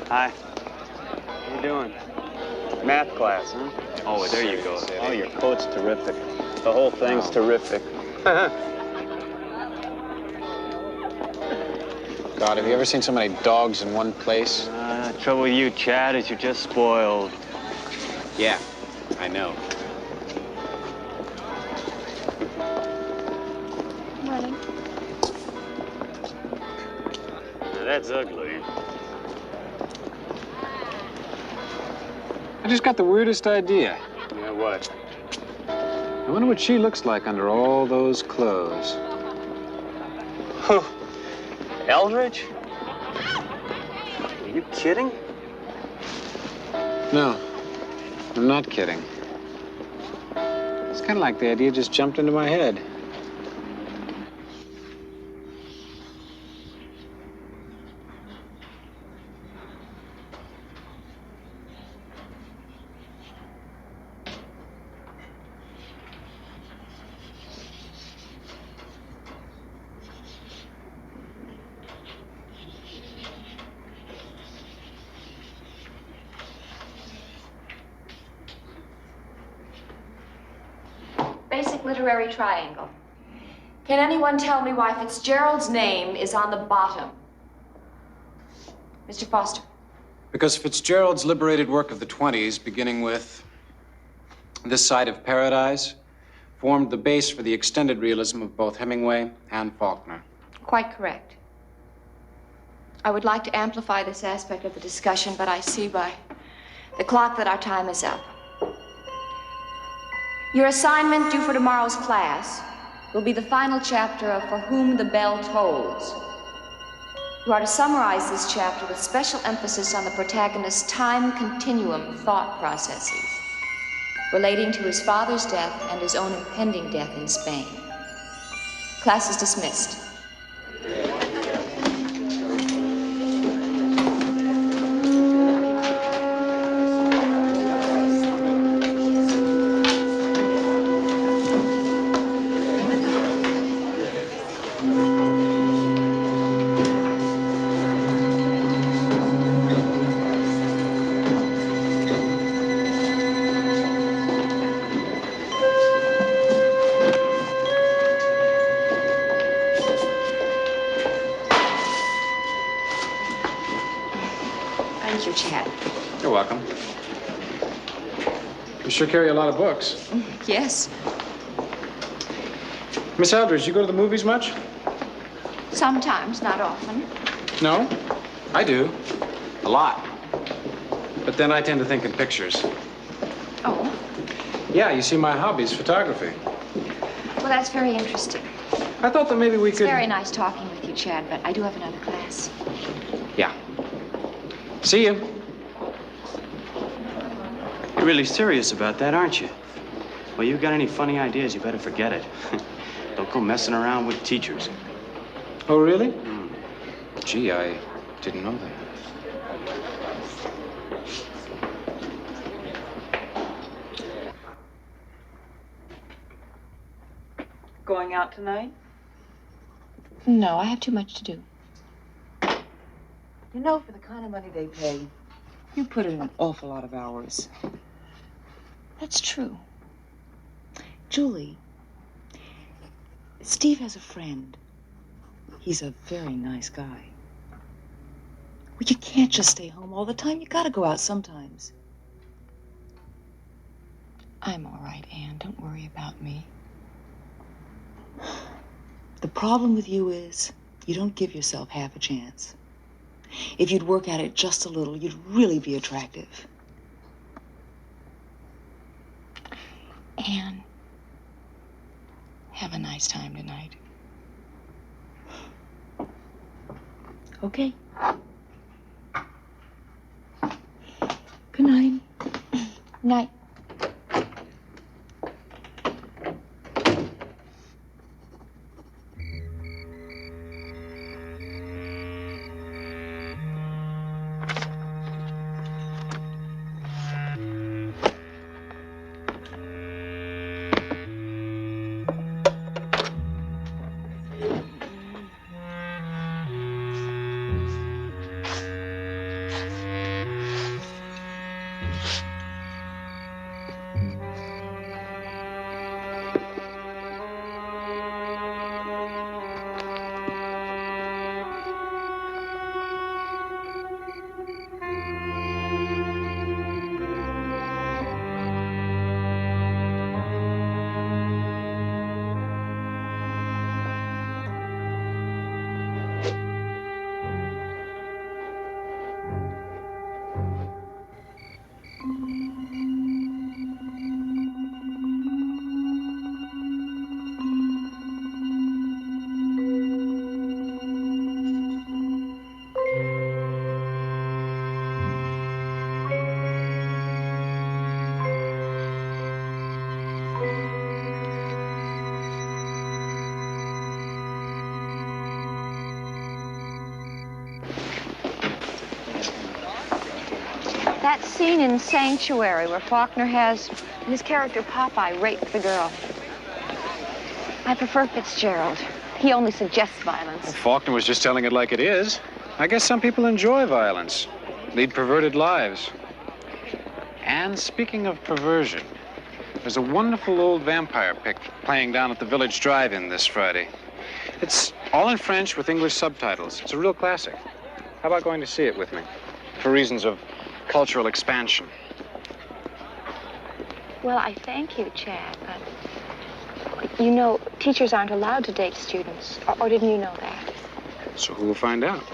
Hi. How you doing? Math class, huh? Oh, there you go. Oh, your coat's terrific. The whole thing's terrific. God, have you ever seen so many dogs in one place? Trouble with you, Chad, is you're just spoiled. Yeah, I know. Morning. Now, that's ugly. I just got the weirdest idea. Yeah, what? I wonder what she looks like under all those clothes. Who? Eldridge? Are you kidding? No, I'm not kidding. It's kind of like the idea just jumped into my head. Basic literary triangle. Can anyone tell me why Fitzgerald's name is on the bottom? Mr. Foster. Because Fitzgerald's liberated work of the 20s, beginning with This Side of Paradise, formed the base for the extended realism of both Hemingway and Faulkner. Quite correct. I would like to amplify this aspect of the discussion, but I see by the clock that our time is up. Your assignment due for tomorrow's class will be the final chapter of For Whom the Bell Tolls. You are to summarize this chapter with special emphasis on the protagonist's time continuum thought processes relating to his father's death and his own impending death in Spain. Class is dismissed. Thank you, Chad. You're welcome. You sure carry a lot of books. Yes, Miss Eldridge, you go to the movies much? sometimes, not often. No? I do. A lot. But then I tend to think in pictures. Oh, Yeah, you see, my hobby is photography. well, that's very interesting. I thought that maybe we It's could... very nice talking with you, Chad, but I do have another class. Yeah. See you. You're really serious about that, aren't you? Well, you got any funny ideas, you better forget it. Don't go messing around with teachers. Oh, really? Gee, I didn't know that. Going out tonight? No, I have too much to do. You know, for the kind of money they pay, you put in an awful lot of hours. That's true. Julie, Steve has a friend. He's a very nice guy. Well, you can't just stay home all the time. You gotta go out sometimes. I'm all right, Anne. Don't worry about me. The problem with you is you don't give yourself half a chance. If you'd work at it just a little, you'd really be attractive. Anne, have a nice time tonight. Okay. Good night. Night. That scene in Sanctuary where Faulkner has his character Popeye rape the girl. I prefer Fitzgerald. He only suggests violence. Well, Faulkner was just telling it like it is. I guess some people enjoy violence, lead perverted lives. And speaking of perversion, there's a wonderful old vampire picture playing down at the Village Drive-In this Friday. It's all in French with English subtitles. It's a real classic. How about going to see it with me? For reasons of cultural expansion. Well, I thank you, Chad, but you know, teachers aren't allowed to date students. Or didn't you know that? So who will find out?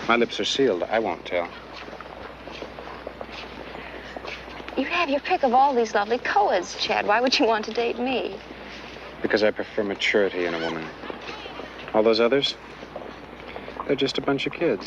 My lips are sealed. I won't tell. You have your pick of all these lovely co-eds, Chad. Why would you want to date me? Because I prefer maturity in a woman. All those others, they're just a bunch of kids.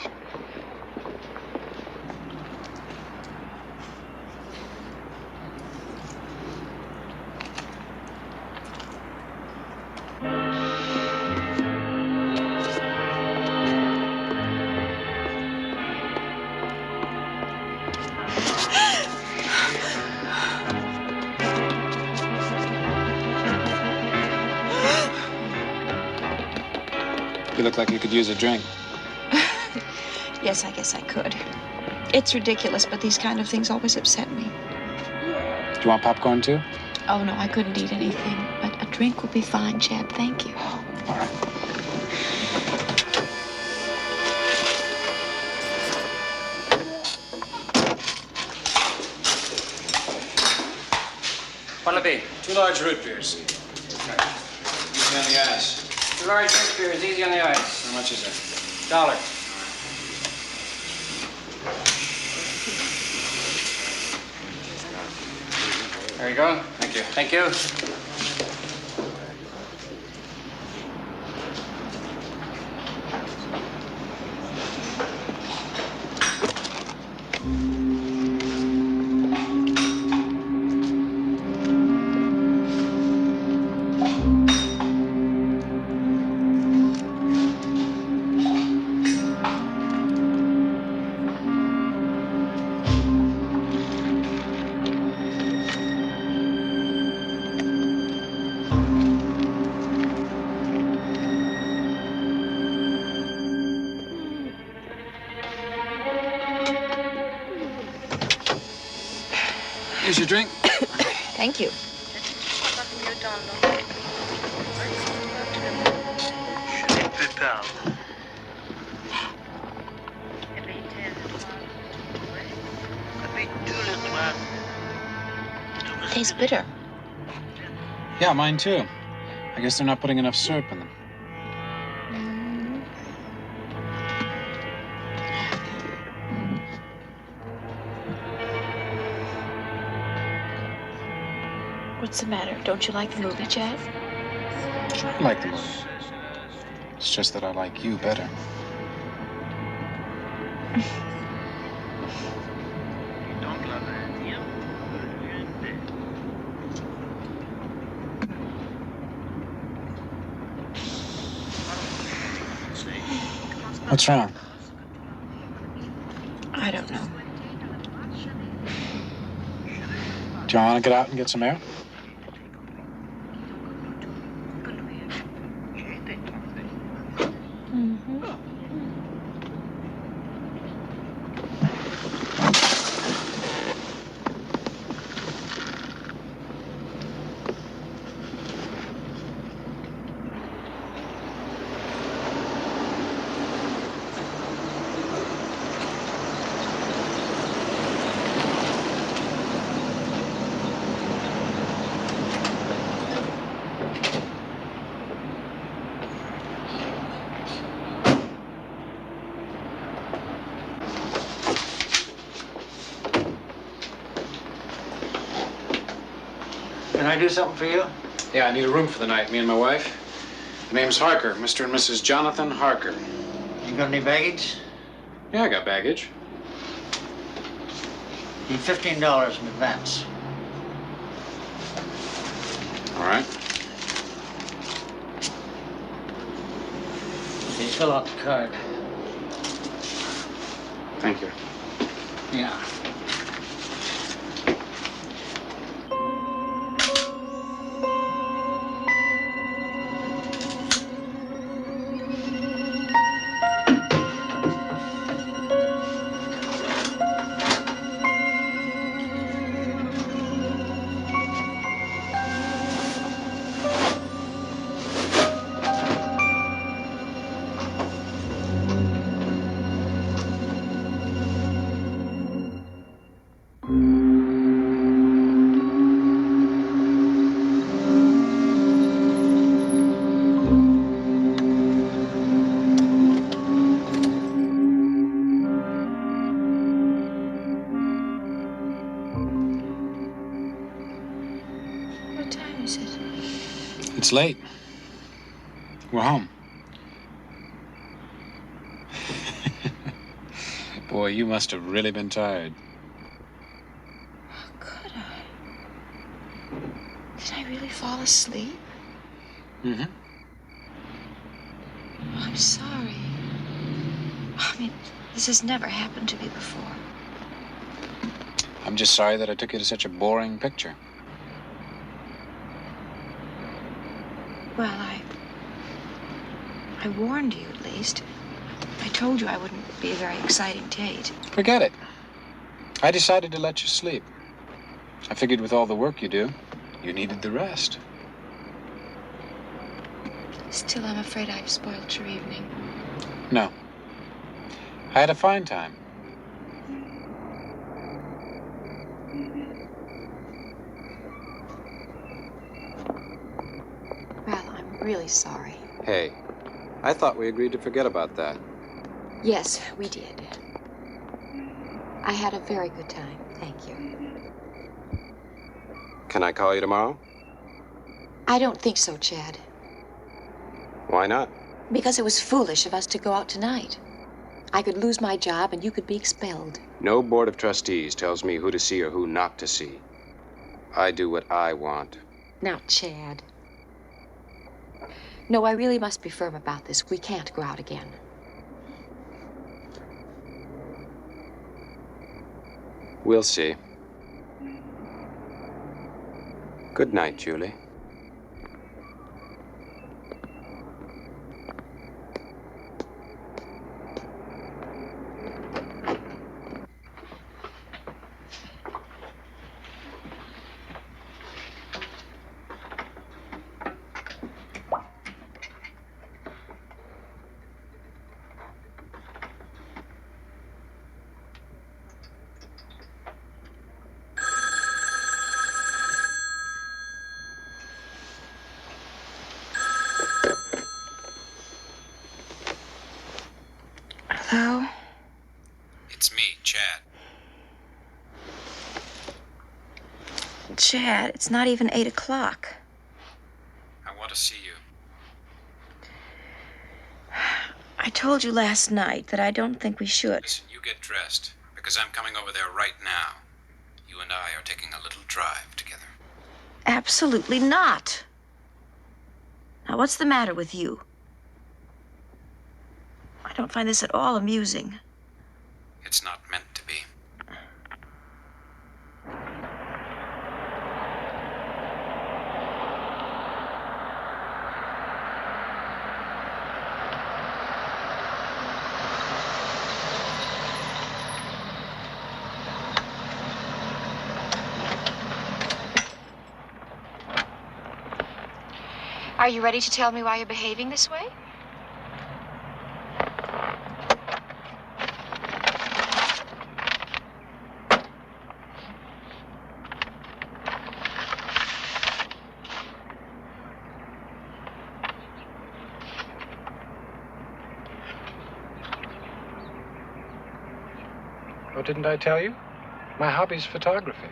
You look like you could use a drink. Yes, I guess I could. It's ridiculous, but these kind of things always upset me. Do you want popcorn, too? Oh, no, I couldn't eat anything. But a drink would be fine, Chad. Thank you. All right. What'll it be? 2 large root beers. Okay. Easy on the ass. 2 large root beers, easy on the ice. How much is it? $1. There you go. Thank you. Thank you. Here's your drink. Thank you. Tastes bitter. Yeah, mine too. I guess they're not putting enough syrup in them. What's the matter? Don't you like the movie, Chad? I like the movie. It's just that I like you better. What's wrong? I don't know. Do you want to get out and get some air? Can I do something for you? Yeah, I need a room for the night, me and my wife. The name's Harker, Mr. and Mrs. Jonathan Harker. You got any baggage? Yeah, I got baggage. Need $15 in advance. All right. Please fill out the card. Thank you. Yeah. What time is it? It's late. We're home. Boy, you must have really been tired. Could I? Did I really fall asleep? Mm-hmm. Oh, I'm sorry. I mean, this has never happened to me before. I'm just sorry that I took you to such a boring picture. Well, I warned you, at least. I told you I wouldn't be a very exciting date. Forget it. I decided to let you sleep. I figured with all the work you do, you needed the rest. Still, I'm afraid I've spoiled your evening. No. I had a fine time. Well, I'm really sorry. Hey, I thought we agreed to forget about that. Yes, we did. I had a very good time. Thank you. Can I call you tomorrow? I don't think so, Chad. Why not? Because it was foolish of us to go out tonight. I could lose my job and you could be expelled. No board of trustees tells me who to see or who not to see. I do what I want. Now, Chad. No, I really must be firm about this. We can't go out again. We'll see. Good night, Julie. Hello? It's me, Chad. Chad, it's not even 8 o'clock. I want to see you. I told you last night that I don't think we should. Listen, you get dressed, because I'm coming over there right now. You and I are taking a little drive together. Absolutely not. Now, what's the matter with you? I don't find this at all amusing. It's not meant to be. Are you ready to tell me why you're behaving this way? Oh, didn't I tell you? My hobby's photography.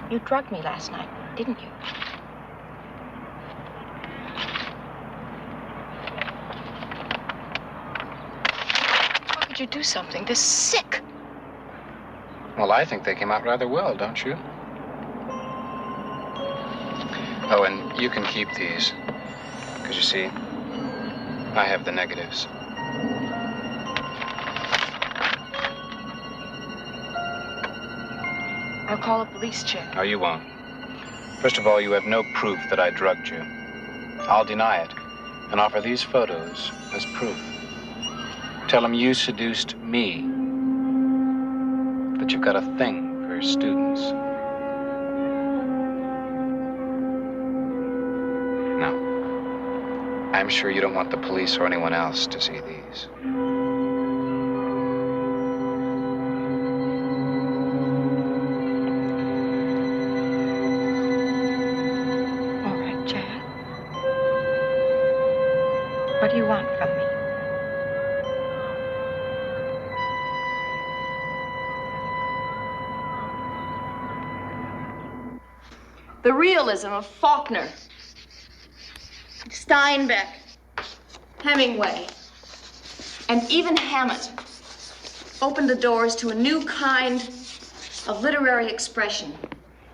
You drugged me last night, didn't you? How could you do something this sick? Well, I think they came out rather well, don't you? Oh, and you can keep these. Because you see, I have the negatives. I'll call the police, Chad. No, you won't. First of all, you have no proof that I drugged you. I'll deny it and offer these photos as proof. Tell them you seduced me, that you've got a thing for students. No. I'm sure you don't want the police or anyone else to see these. All right, Chad. What do you want from me? The realism of Faulkner, Steinbeck, Hemingway, and even Hammett opened the doors to a new kind of literary expression,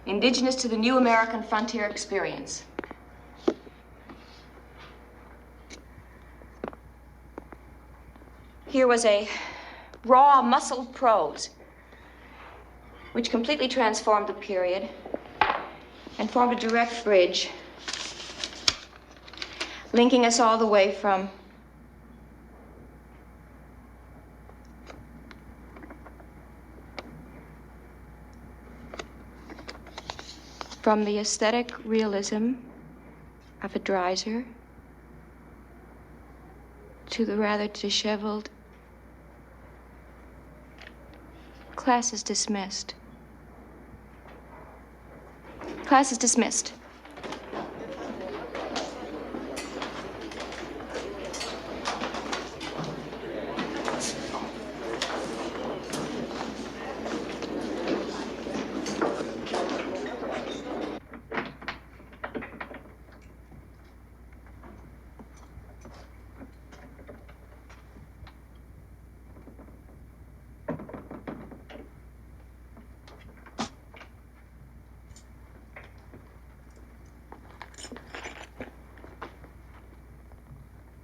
indigenous to the new American frontier experience. Here was a raw, muscled prose, which completely transformed the period and formed a direct bridge, linking us all the way from the aesthetic realism of a Dreiser to the rather disheveled class is dismissed. Class is dismissed.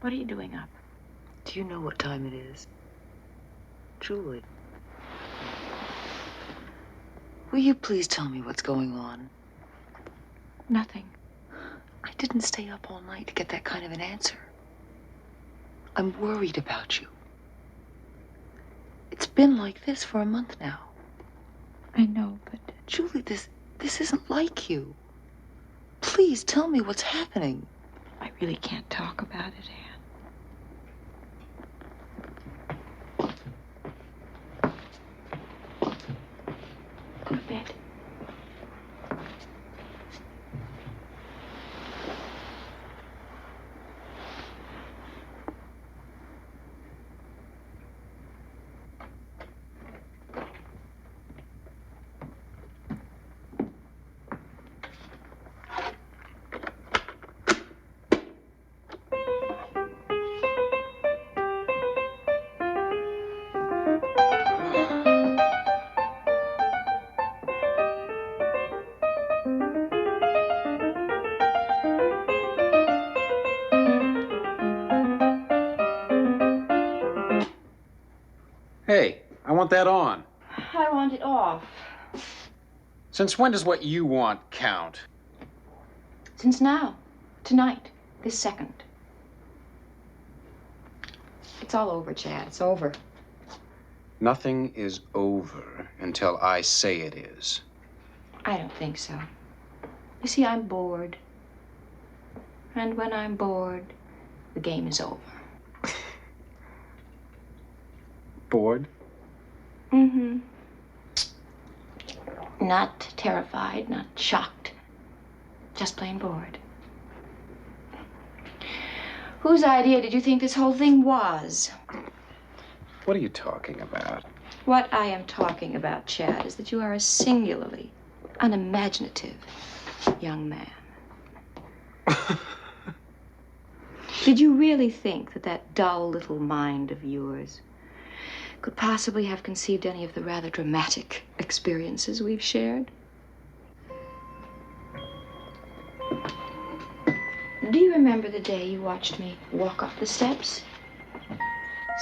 What are you doing up? Do you know what time it is? Julie. Will you please tell me what's going on? Nothing. I didn't stay up all night to get that kind of an answer. I'm worried about you. It's been like this for a month now. I know, but Julie, this isn't like you. Please tell me what's happening. I really can't talk about it, Anne. Go to bed. Hey, I want that on. I want it off. Since when does what you want count? Since now, tonight, this second. It's all over, Chad. It's over. Nothing is over until I say it is. I don't think so. You see, I'm bored. And when I'm bored, the game is over. Bored? Mm-hmm. Not terrified, not shocked. Just plain bored. Whose idea did you think this whole thing was? What are you talking about? What I am talking about, Chad, is that you are a singularly unimaginative young man. Did you really think that that dull little mind of yours could possibly have conceived any of the rather dramatic experiences we've shared? Do you remember the day you watched me walk up the steps?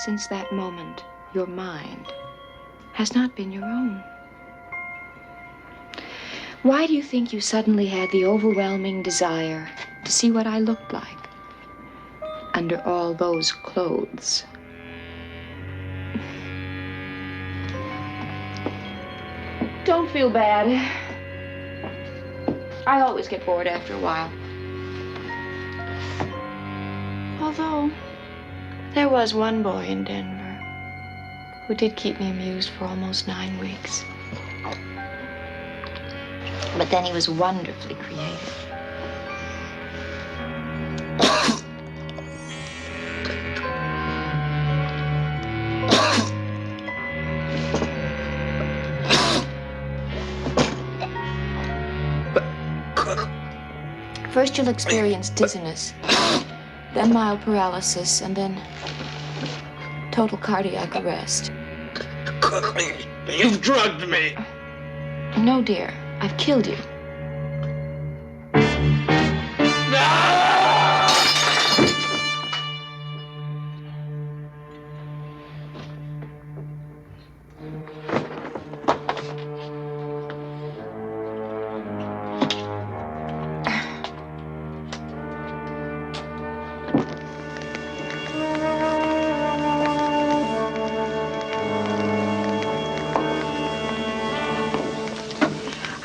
Since that moment, your mind has not been your own. Why do you think you suddenly had the overwhelming desire to see what I looked like under all those clothes? Don't feel bad. I always get bored after a while. Although, there was one boy in Denver who did keep me amused for almost 9 weeks. But then he was wonderfully creative. First you'll experience dizziness, then mild paralysis, and then total cardiac arrest. You've drugged me. No, dear, I've killed you.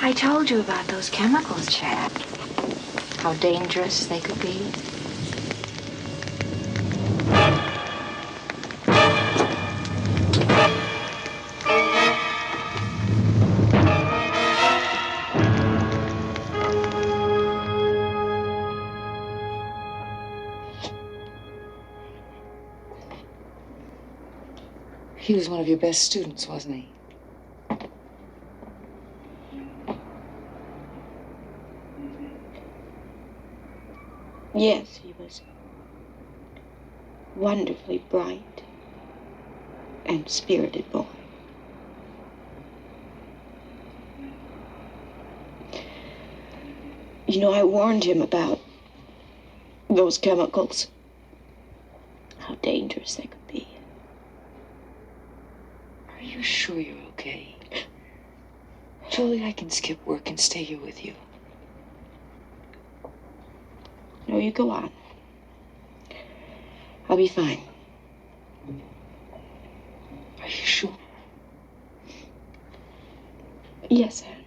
I told you about those chemicals, Chad. How dangerous they could be. He was one of your best students, wasn't he? Yes, he was wonderfully bright and spirited boy. You know, I warned him about those chemicals, how dangerous they could be. Are you sure you're okay? Julie, I can skip work and stay here with you. No, you go on. I'll be fine. Are you sure? Yes, Anne.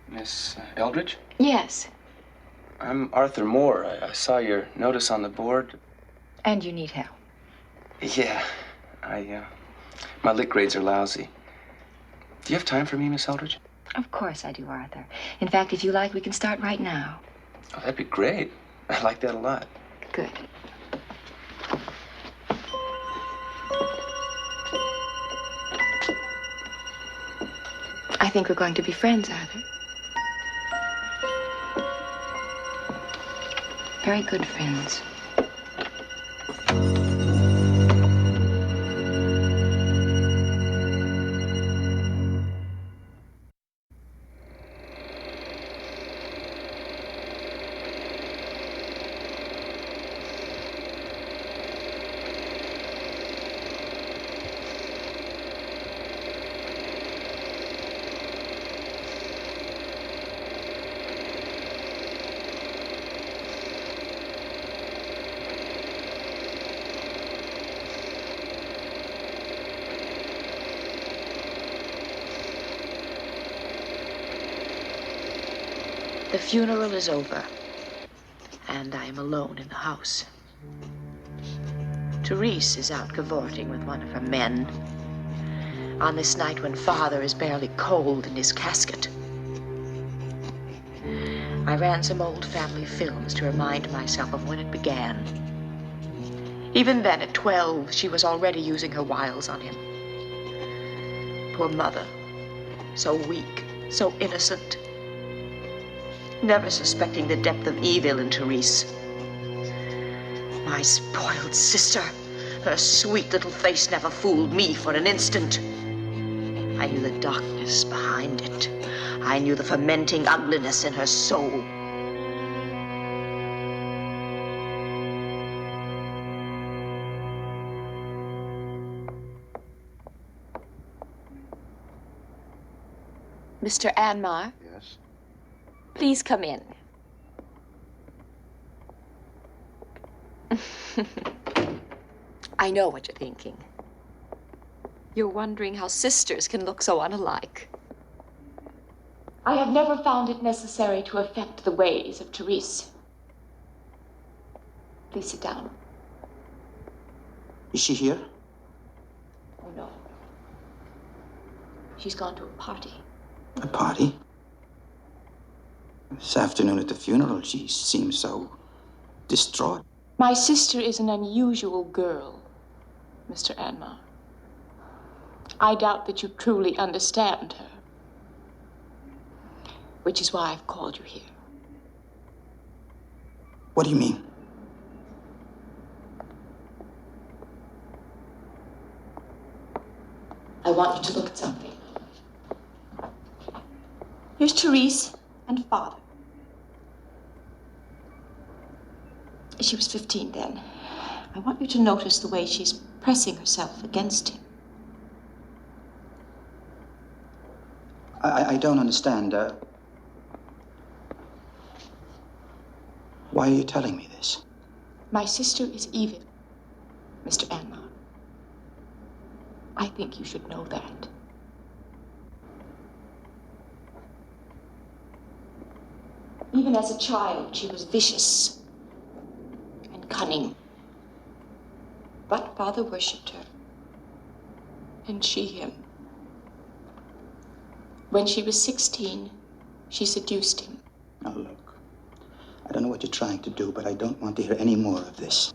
Miss Eldridge? Yes, I'm Arthur Moore. I saw your notice on the board. and you need help. Yeah, my lit grades are lousy. Do you have time for me, Miss Eldridge? Of course I do, Arthur. In fact, if you like, we can start right now. Oh, that'd be great. I like that a lot. Good. I think we're going to be friends, Arthur. Very good friends. The funeral is over, and I am alone in the house. Therese is out cavorting with one of her men on this night when Father is barely cold in his casket. I ran some old family films to remind myself of when it began. Even then, at 12, she was already using her wiles on him. Poor mother, so weak, so innocent, never suspecting the depth of evil in Therese. My spoiled sister, her sweet little face never fooled me for an instant. I knew the darkness behind it. I knew the fermenting ugliness in her soul. Mr. Anmar, Yes? please come in. I know what you're thinking. You're wondering how sisters can look so unalike. I have never found it necessary to affect the ways of Therese. Please sit down. Is she here? Oh, no. She's gone to a party. A party? This afternoon at the funeral, she seemed so distraught. My sister is an unusual girl, Mr. Anmar. I doubt that you truly understand her, which is why I've called you here. What do you mean? I want you to look at something. Here's Therese and Father. She was 15 then. I want you to notice the way she's pressing herself against him. I don't understand. Why are you telling me this? My sister is evil, Mr. Anmar. I think you should know that. Even as a child, she was vicious and cunning. But Father worshipped her, and she him. When she was 16, she seduced him. Now look, I don't know what you're trying to do, but I don't want to hear any more of this.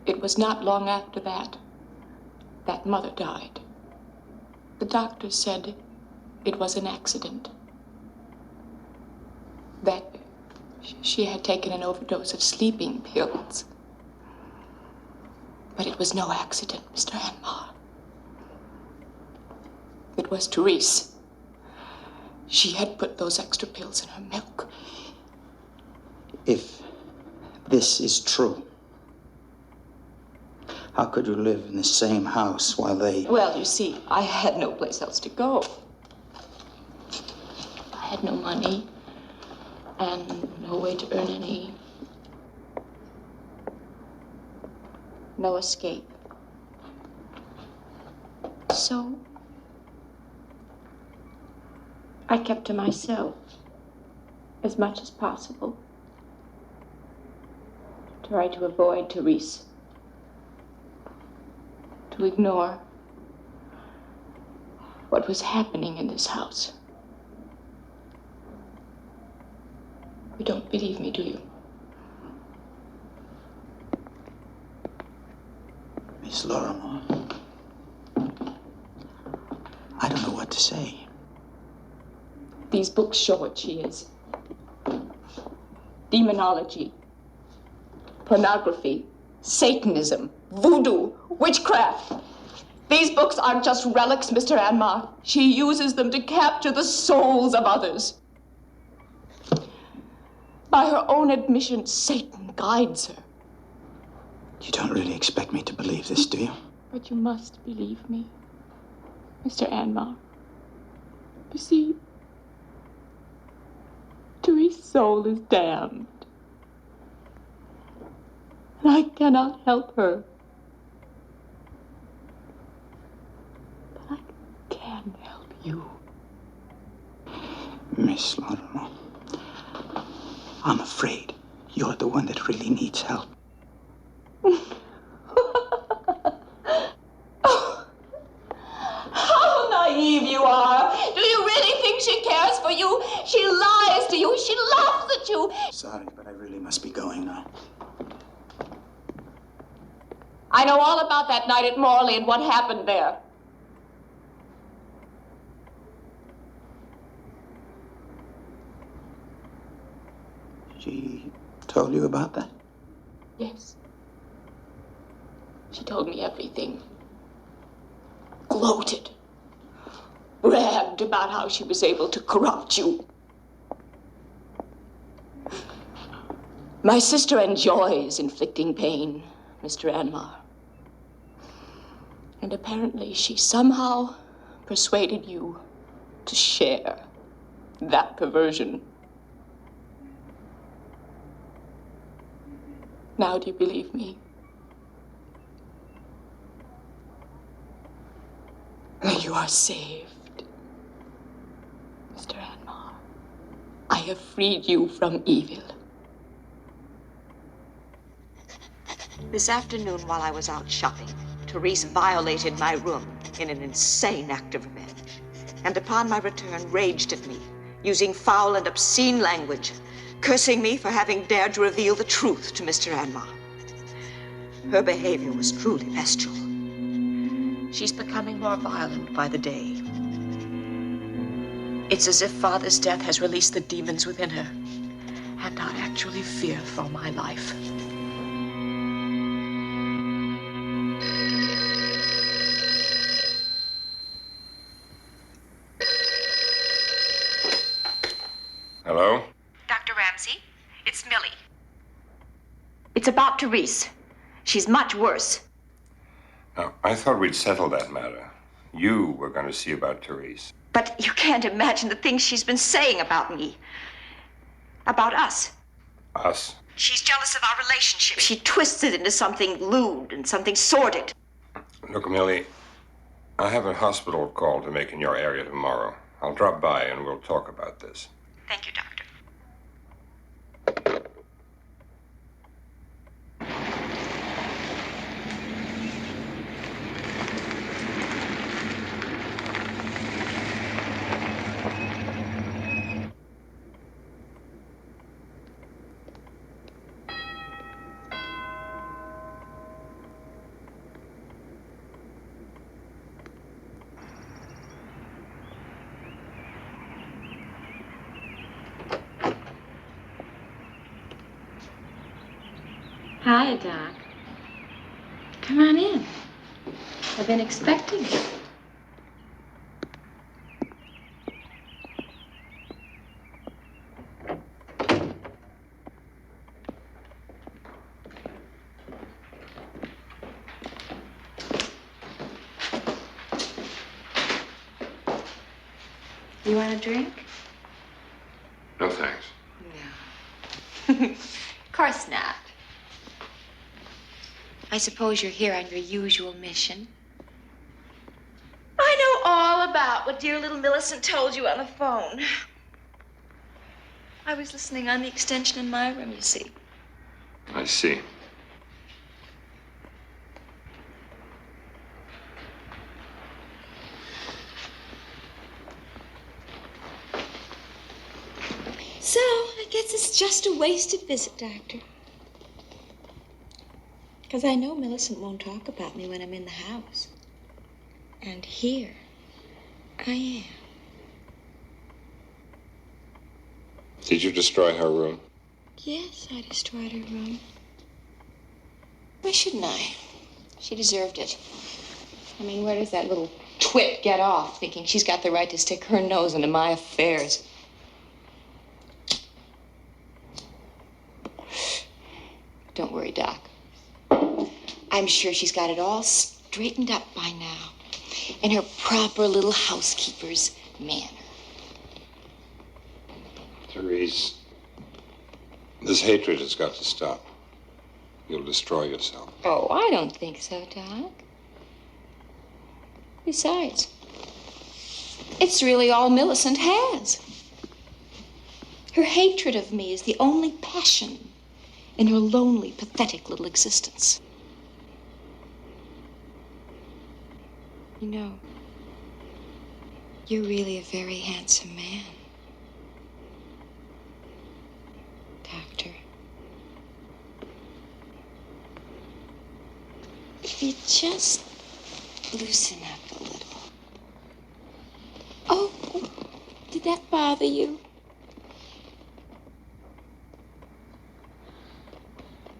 It was not long after that Mother died. The doctor said it was an accident. That she had taken an overdose of sleeping pills. But it was no accident, Mr. Anmar. It was Therese. She had put those extra pills in her milk. If this is true, how could you live in the same house while they... Well, you see, I had no place else to go. I had no money and no way to earn any. No escape. So I kept to myself as much as possible. Tried to avoid Therese. To ignore what was happening in this house. You don't believe me, do you? Miss Lorimer, I don't know what to say. These books show what she is. Demonology, pornography, Satanism, voodoo, witchcraft. These books aren't just relics, Mr. Anmar. She uses them to capture the souls of others. By her own admission, Satan guides her. You don't really expect me to believe this, do you? But you must believe me, Mr. Anmar. You see, Therese's soul is damned. And I cannot help her. But I can help you. Miss Lorimer. I'm afraid you're the one that really needs help. How naive you are. Do you really think she cares for you? She lies to you. She laughs at you. Sorry, but I really must be going now. I know all about that night at Morley and what happened there. She told you about that? Yes. She told me everything. Gloated. Bragged about how she was able to corrupt you. My sister enjoys inflicting pain, Mr. Anmar. And apparently she somehow persuaded you to share that perversion. Now do you believe me? You are saved, Mr. Anmar. I have freed you from evil. This afternoon, while I was out shopping, Therese violated my room in an insane act of revenge. And upon my return, raged at me, using foul and obscene language, cursing me for having dared to reveal the truth to Mr. Anmar. Her behavior was truly bestial. She's becoming more violent by the day. It's as if Father's death has released the demons within her, and I actually fear for my life. Hello? Dr. Ramsey, it's Millie. It's about Therese. She's much worse. Now, I thought we'd settled that matter. You were going to see about Therese. But you can't imagine the things she's been saying about me. About us. Us? She's jealous of our relationship. She twists it into something lewd and something sordid. Look, Millie, I have a hospital call to make in your area tomorrow. I'll drop by and we'll talk about this. Thank you, Doctor. Hi, Doc. Come on in. I've been expecting you. You want a drink? No, thanks. No. Of course not. I suppose you're here on your usual mission. I know all about what dear little Millicent told you on the phone. I was listening on the extension in my room, you see. I see. So, I guess it's just a wasted visit, Doctor. Because I know Millicent won't talk about me when I'm in the house. And here I am. Did you destroy her room? Yes, I destroyed her room. Why shouldn't I? She deserved it. I mean, where does that little twit get off thinking she's got the right to stick her nose into my affairs? Don't worry, Doc. I'm sure she's got it all straightened up by now, in her proper little housekeeper's manner. Therese, this hatred has got to stop. You'll destroy yourself. Oh, I don't think so, Doc. Besides, it's really all Millicent has. Her hatred of me is the only passion in her lonely, pathetic little existence. You know, you're really a very handsome man, Doctor. If you just loosen up a little. Oh, did that bother you?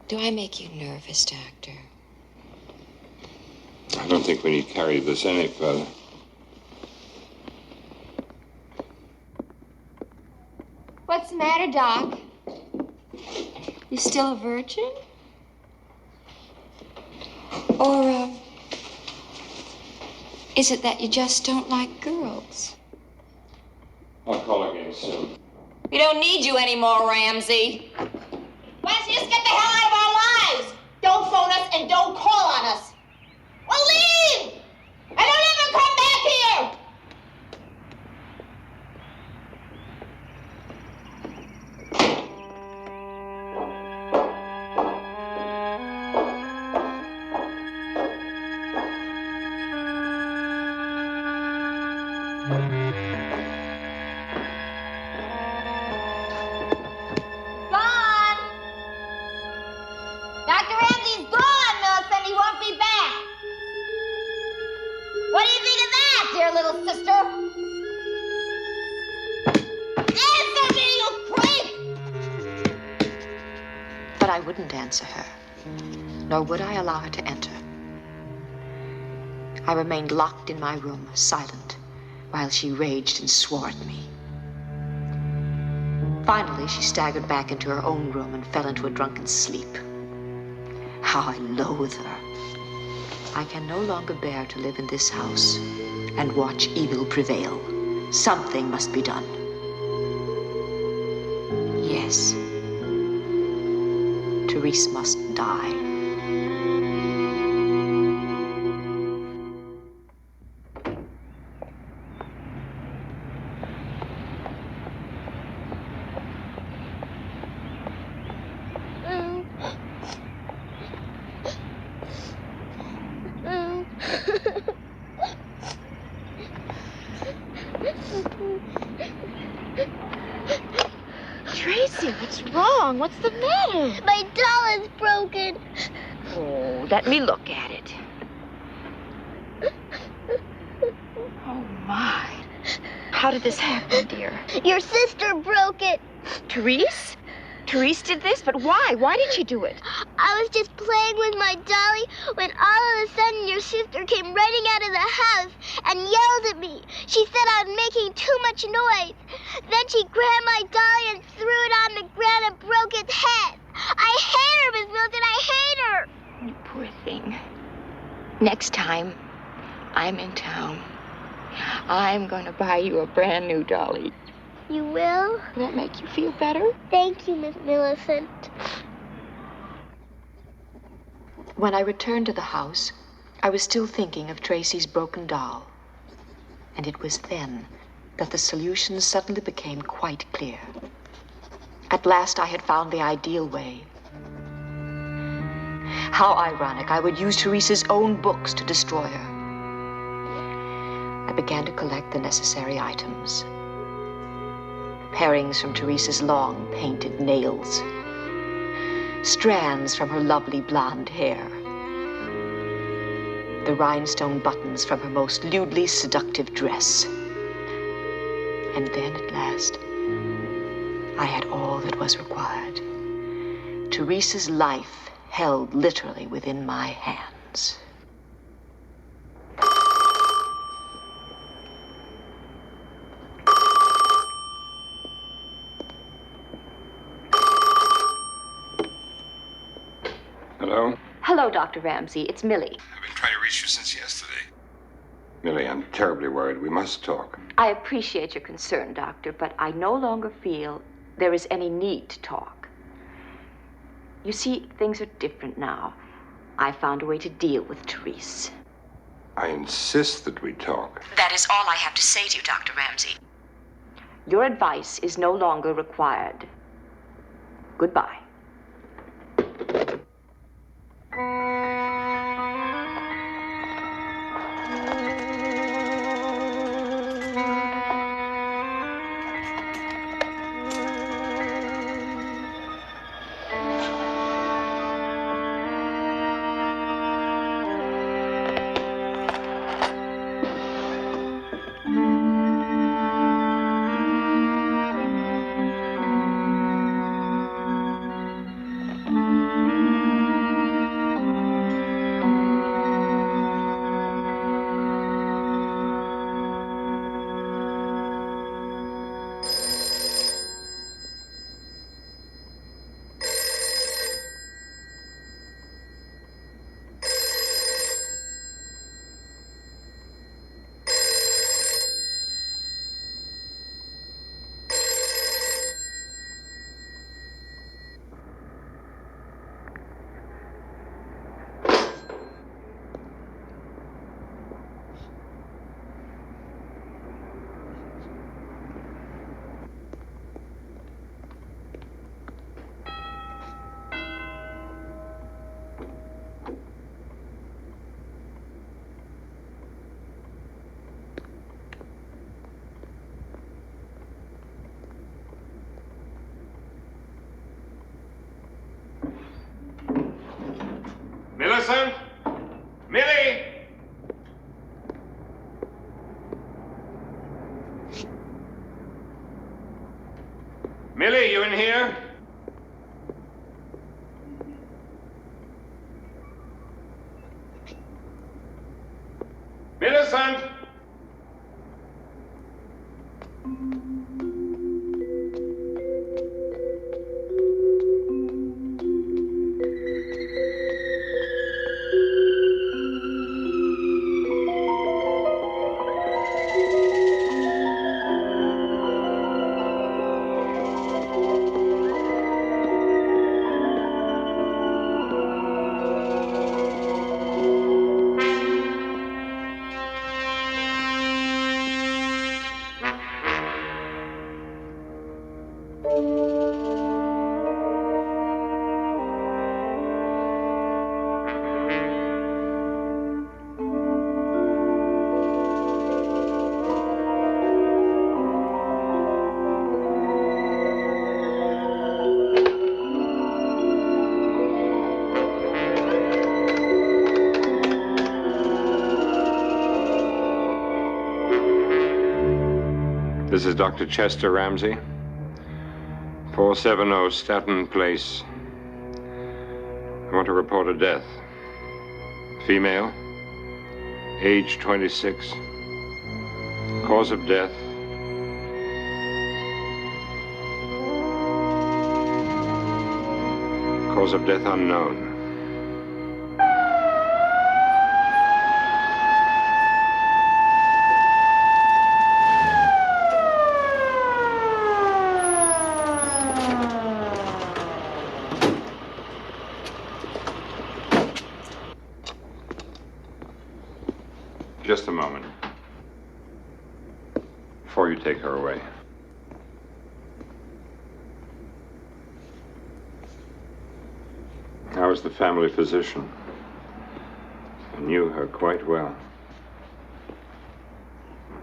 Do I make you nervous, Doctor? I don't think we need to carry this any further. What's the matter, Doc? You still a virgin? Or, is it that you just don't like girls? I'll call again soon. We don't need you anymore, Ramsey. Why don't you just get the hell out of our lives? Don't phone us and don't call on us. Well, leave! And don't ever come back here! Gone! Dr. Ramsey's gone, Millicent. He won't be back. What do you think of that, dear little sister? Answer me, you creep! But I wouldn't answer her, nor would I allow her to enter. I remained locked in my room, silent, while she raged and swore at me. Finally, she staggered back into her own room and fell into a drunken sleep. How I loathe her. I can no longer bear to live in this house and watch evil prevail. Something must be done. Yes. Therese must die. Tracy, what's wrong? What's the matter? My doll is broken. Oh, let me look at it. Oh, my. How did this happen, dear? Your sister broke it. Therese? Therese did this? But why? Why did she do it? I was just playing with my dolly when all of a sudden your sister came running out of the house and yelled at me. She said I was making too much noise. Then she grabbed my dolly and threw it on the ground and broke its head. I hate her, Miss Milton. I hate her. You poor thing. Next time I'm in town, I'm going to buy you a brand new dolly. You will? Will that make you feel better? Thank you, Miss Millicent. When I returned to the house, I was still thinking of Tracy's broken doll. And it was then that the solution suddenly became quite clear. At last I had found the ideal way. How ironic, I would use Therese's own books to destroy her. I began to collect the necessary items. Parings from Therese's long painted nails. Strands from her lovely blonde hair. The rhinestone buttons from her most lewdly seductive dress. And then at last, I had all that was required. Therese's life held literally within my hands. Hello? Hello, Dr. Ramsey. It's Millie. I've been trying to reach you since yesterday. Millie, I'm terribly worried. We must talk. I appreciate your concern, Doctor, but I no longer feel there is any need to talk. You see, things are different now. I found a way to deal with Therese. I insist that we talk. That is all I have to say to you, Dr. Ramsey. Your advice is no longer required. Goodbye. Millicent? Millie? Millie, you in here? Millicent? This is Dr. Chester Ramsey, 470 Staten Place. I want to report a death. Female, age 26. Cause of death, unknown. Just a moment. Before you take her away. I was the family physician. I knew her quite well.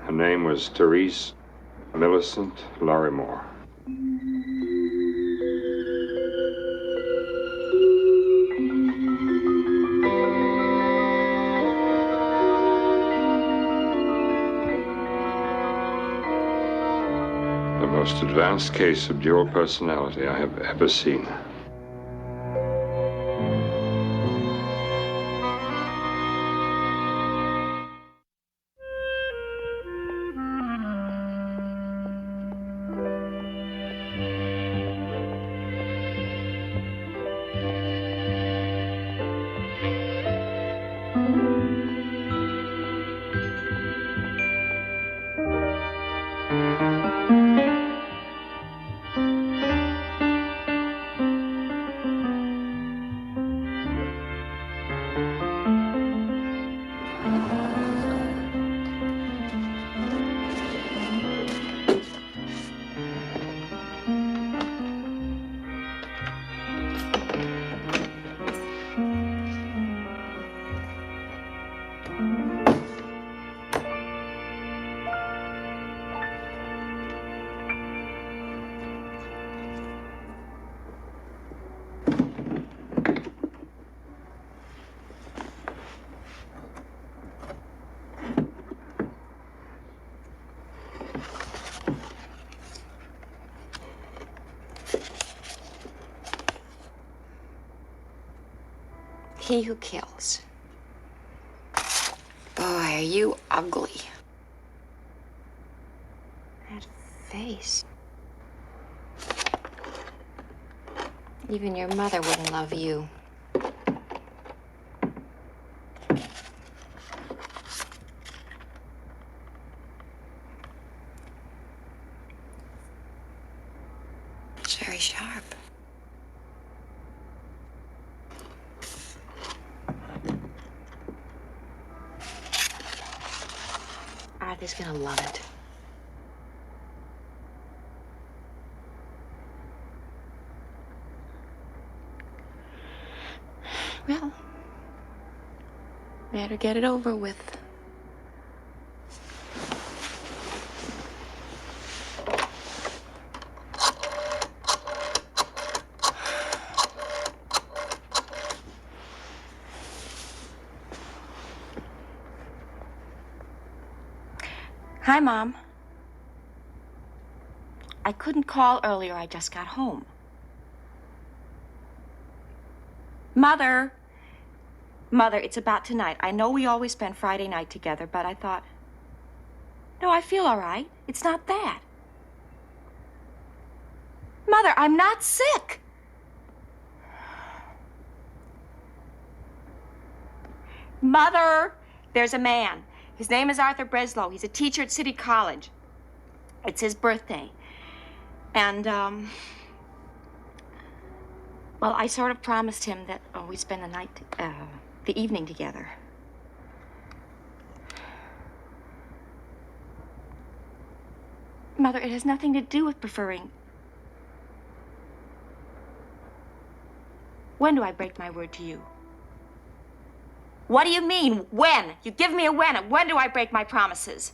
Her name was Therese Millicent Lorrimore. The most advanced case of dual personality I have ever seen. He who kills. Boy, are you ugly. That face. Even your mother wouldn't love you. It's very sharp. Arthur's gonna love it. Well, better get it over with. Hi, Mom. I couldn't call earlier. I just got home. Mother. Mother, it's about tonight. I know we always spend Friday night together, but I thought... No, I feel all right. It's not that. Mother, I'm not sick. Mother, there's a man. His name is Arthur Breslow. He's a teacher at City College. It's his birthday. And, well, I sort of promised him that we'd spend the night, the evening together. Mother, it has nothing to do with preferring. When do I break my word to you? What do you mean, when? You give me a when. When do I break my promises?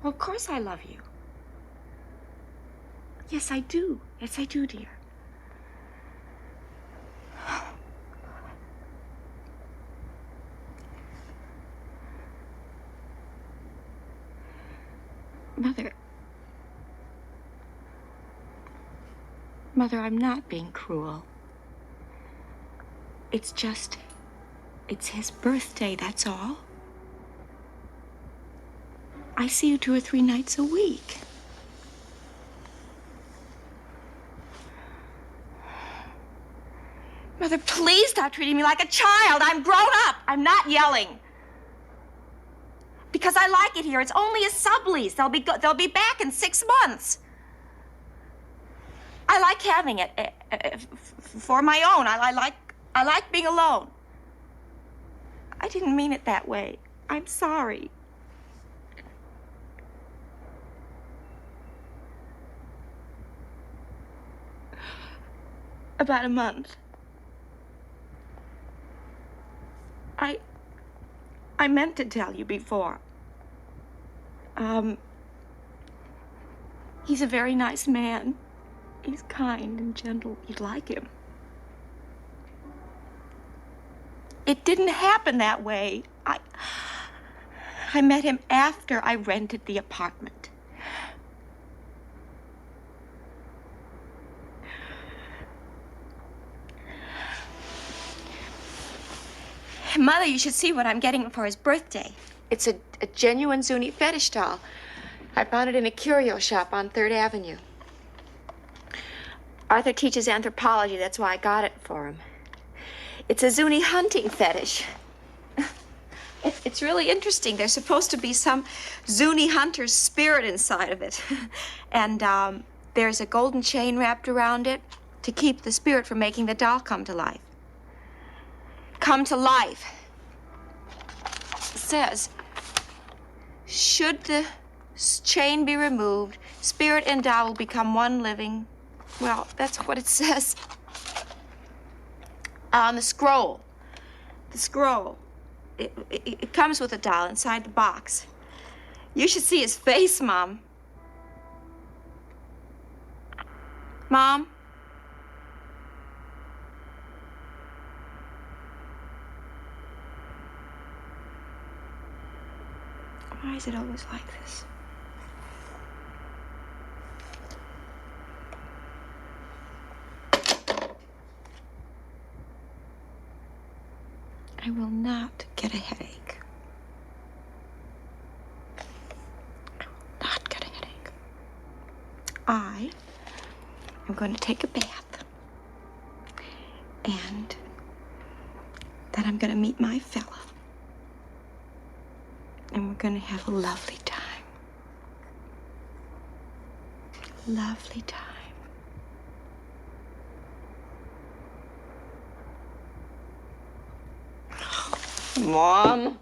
Well, of course I love you. Yes, I do. Yes, I do, dear. Mother. Mother, I'm not being cruel. It's just, it's his birthday, that's all. I see you 2 or 3 nights a week. Mother, please stop treating me like a child. I'm grown up. I'm not yelling. Because I like it here. It's only a sublease. They'll be back in 6 months. I like having it for my own. I like being alone. I didn't mean it that way. I'm sorry. About a month. I meant to tell you before. He's a very nice man. He's kind and gentle. You'd like him. It didn't happen that way. I met him after I rented the apartment. Mother, you should see what I'm getting him for his birthday. It's a genuine Zuni fetish doll. I found it in a curio shop on 3rd Avenue. Arthur teaches anthropology, that's why I got it for him. It's a Zuni hunting fetish. It's really interesting. There's supposed to be some Zuni hunter's spirit inside of it. And there's a golden chain wrapped around it to keep the spirit from making the doll come to life. Come to life. It says, should the chain be removed, spirit and doll will become one living. Well, that's what it says. On the scroll. The scroll. It comes with a doll inside the box. You should see his face, Mom. Mom? Why is it always like this? I will not get a headache. I will not get a headache. I am going to take a bath. And then I'm going to meet my fella. And we're going to have a lovely time. Lovely time. Mom?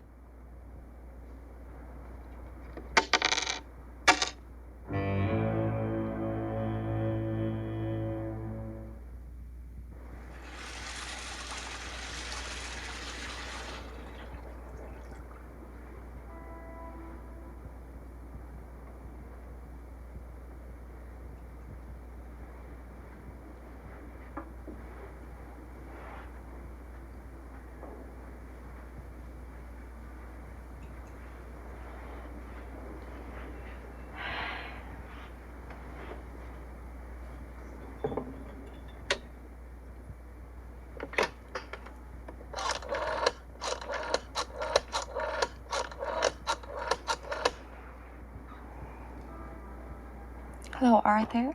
Hello, Arthur.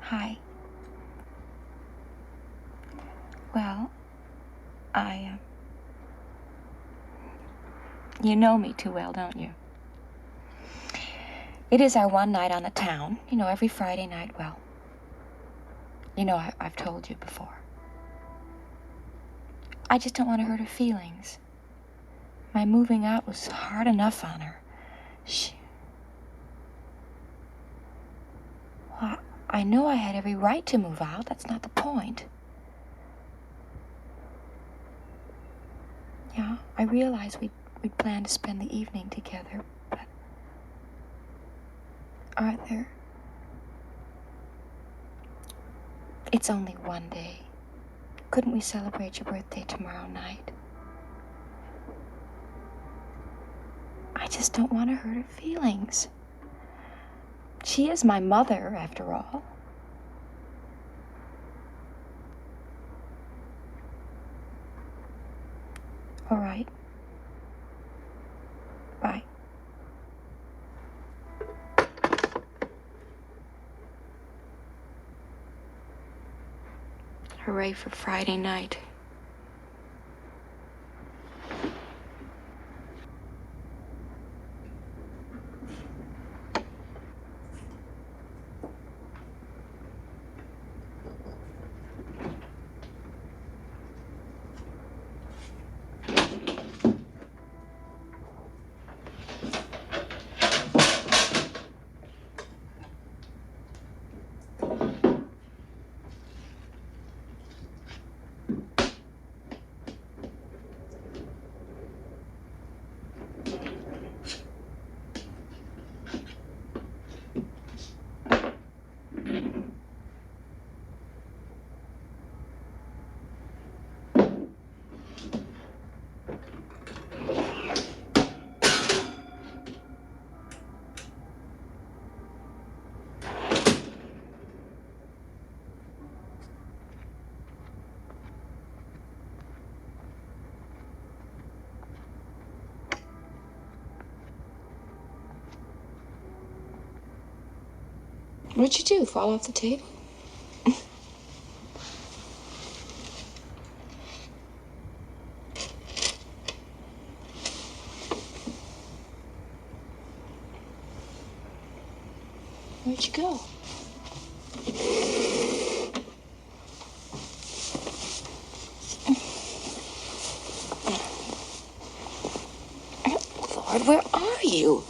Hi. Well, you know me too well, don't you? It is our one night on the town, you know, every Friday night. Well, you know, I've told you before. I just don't want to hurt her feelings. My moving out was hard enough on her. Well, I know I had every right to move out. That's not the point. Yeah, I realize we'd planned to spend the evening together, but... Arthur, it's only one day. Couldn't we celebrate your birthday tomorrow night? I just don't want to hurt her feelings. She is my mother, after all. All right. Bye. Hooray for Friday night. What'd you do? Fall off the table? Where'd you go? Lord, where are you?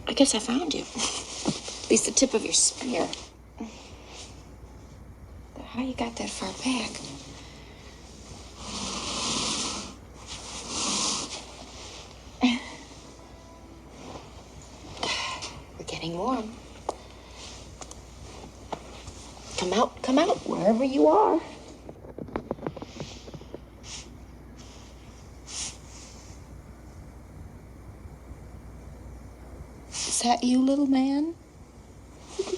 I guess I found you. At least the tip of your spear. How you got that far back? We're getting warm. Come out, wherever you are. that you, little man? He's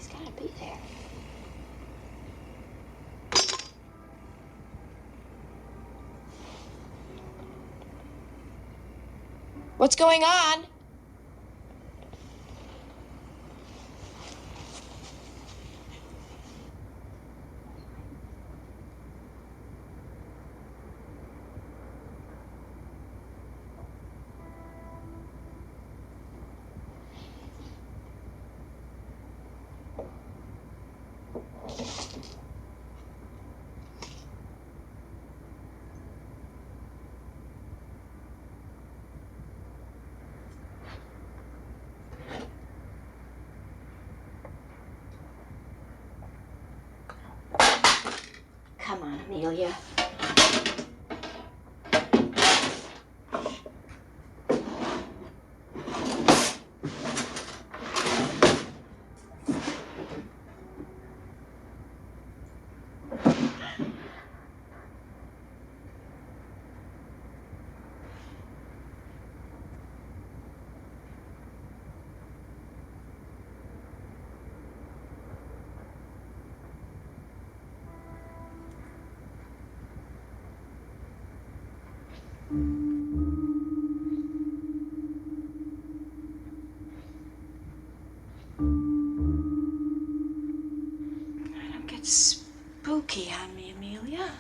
gotta be there. What's going on? Come on, Amelia. Don't get spooky on me, Amelia.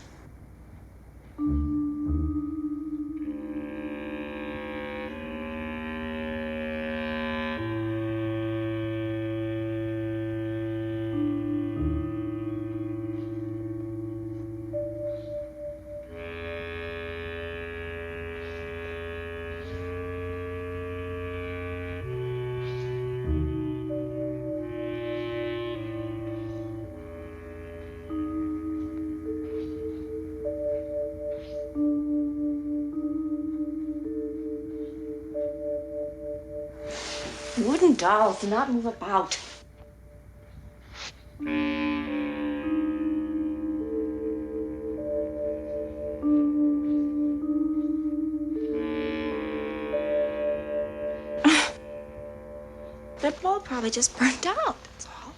Wooden dolls do not move about. The bulb probably just burnt out, that's all.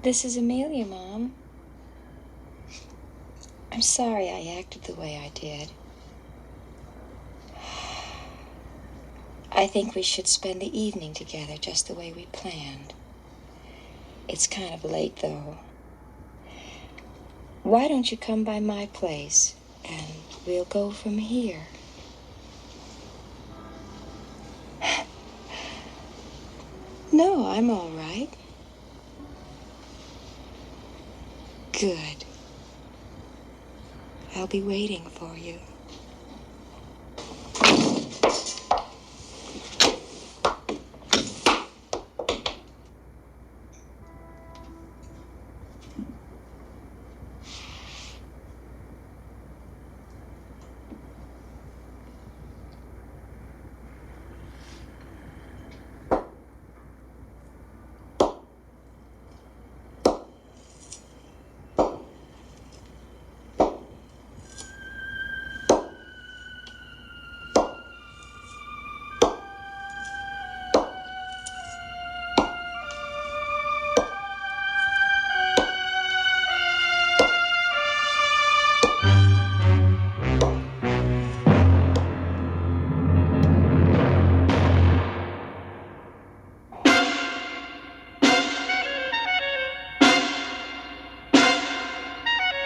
This is Amelia, Mom. I'm sorry I acted the way I did. I think we should spend the evening together just the way we planned. It's kind of late, though. Why don't you come by my place, and we'll go from here? No, I'm all right. Good. I'll be waiting for you.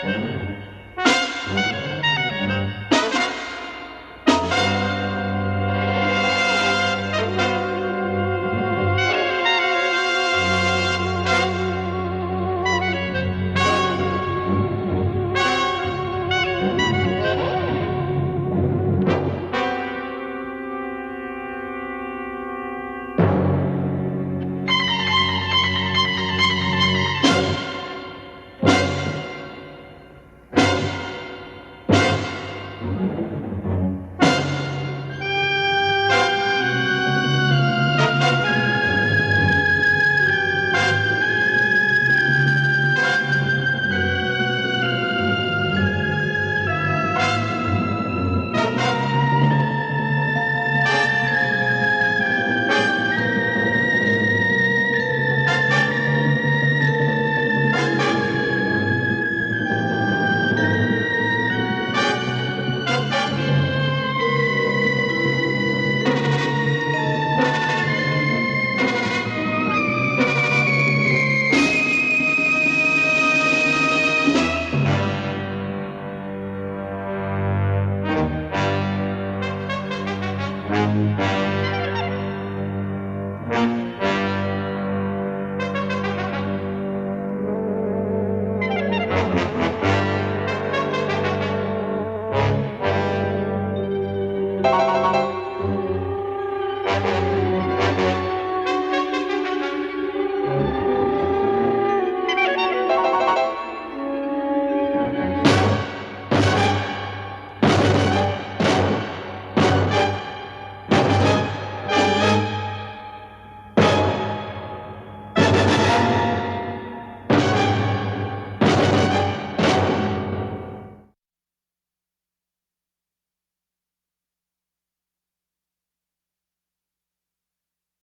Mm-hmm.